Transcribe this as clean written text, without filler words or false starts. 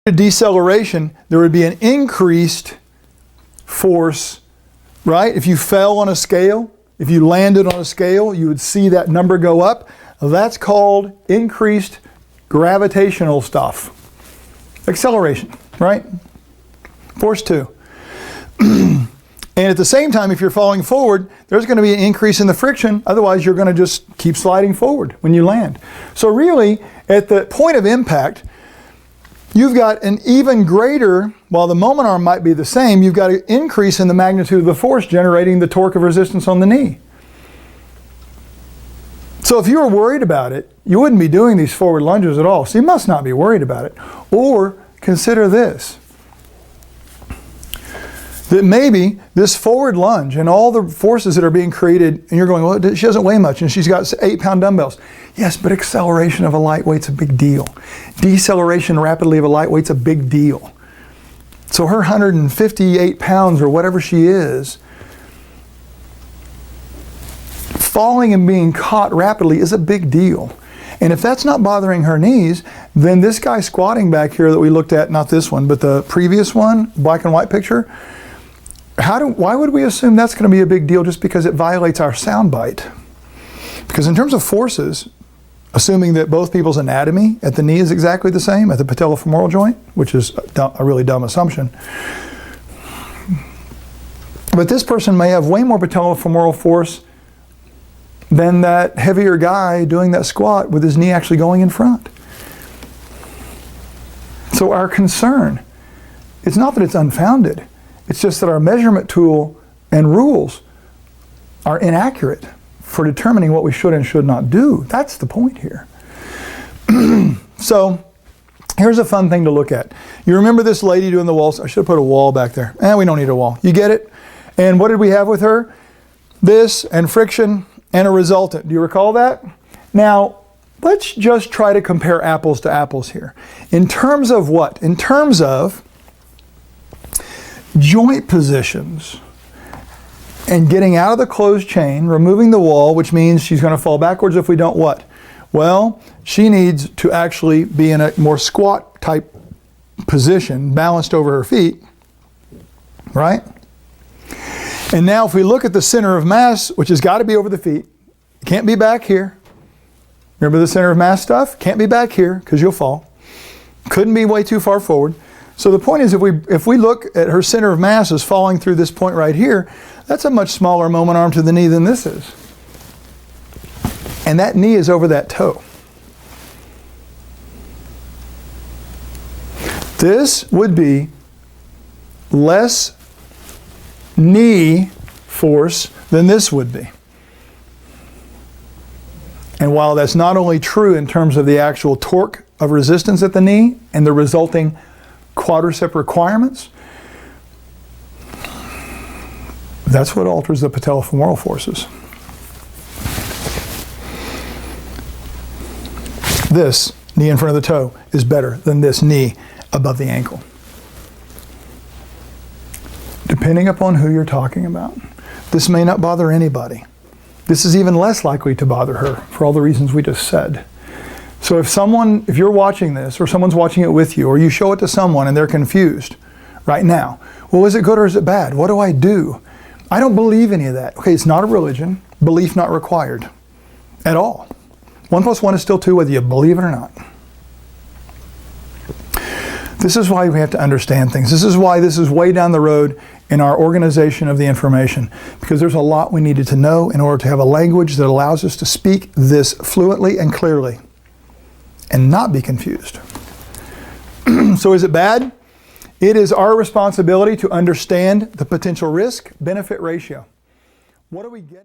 deceleration, there would be an increased force, right? If you fell on a scale, if you landed on a scale, you would see that number go up. That's called increased gravitational stuff. Acceleration, right? Force 2. And at the same time, if you're falling forward, there's going to be an increase in the friction. Otherwise, you're going to just keep sliding forward when you land. So really, at the point of impact, you've got an even greater, while the moment arm might be the same, you've got an increase in the magnitude of the force generating the torque of resistance on the knee. So if you were worried about it, you wouldn't be doing these forward lunges at all. So you must not be worried about it. Or consider this, that maybe this forward lunge and all the forces that are being created, and you're going, well, she doesn't weigh much and she's got 8-pound dumbbells. Yes, but acceleration of a lightweight's a big deal. Deceleration rapidly of a lightweight's a big deal. So her 158 pounds or whatever she is, falling and being caught rapidly is a big deal. And if that's not bothering her knees, then this guy squatting back here that we looked at, not this one, but the previous one, black and white picture, why would we assume that's going to be a big deal just because it violates our sound bite? Because in terms of forces, assuming that both people's anatomy at the knee is exactly the same, at the patellofemoral joint, which is a really dumb assumption, but this person may have way more patellofemoral force than that heavier guy doing that squat with his knee actually going in front. So our concern, it's not that it's unfounded, it's just that our measurement tool and rules are inaccurate for determining what we should and should not do. That's the point here. So here's a fun thing to look at. You remember this lady doing the walls? I should have put a wall back there. We don't need a wall. You get it? And what did we have with her? This and friction and a resultant. Do you recall that? Now, let's just try to compare apples to apples here. In terms of what? In terms of joint positions and getting out of the closed chain, removing the wall, which means she's going to fall backwards if we don't what? Well, she needs to actually be in a more squat type position, balanced over her feet, right? And now if we look at the center of mass, which has got to be over the feet, it can't be back here. Remember the center of mass stuff? Can't be back here because you'll fall. Couldn't be way too far forward. So the point is, if we look at her center of mass as falling through this point right here, that's a much smaller moment arm to the knee than this is. And that knee is over that toe. This would be less knee force than this would be. And while that's not only true in terms of the actual torque of resistance at the knee and the resulting quadricep requirements, that's what alters the patellofemoral forces. This knee in front of the toe is better than this knee above the ankle, depending upon who you're talking about. This may not bother anybody. This is even less likely to bother her for all the reasons we just said. So if you're watching this, or someone's watching it with you, or you show it to someone and they're confused right now, well, is it good or is it bad? What do I do? I don't believe any of that. Okay, it's not a religion. Belief not required at all. 1 + 1 is still 2 whether you believe it or not. This is why we have to understand things. This is why this is way down the road in our organization of the information, because there's a lot we needed to know in order to have a language that allows us to speak this fluently and clearly and not be confused. So is it bad? It is our responsibility to understand the potential risk-benefit ratio. What do we get?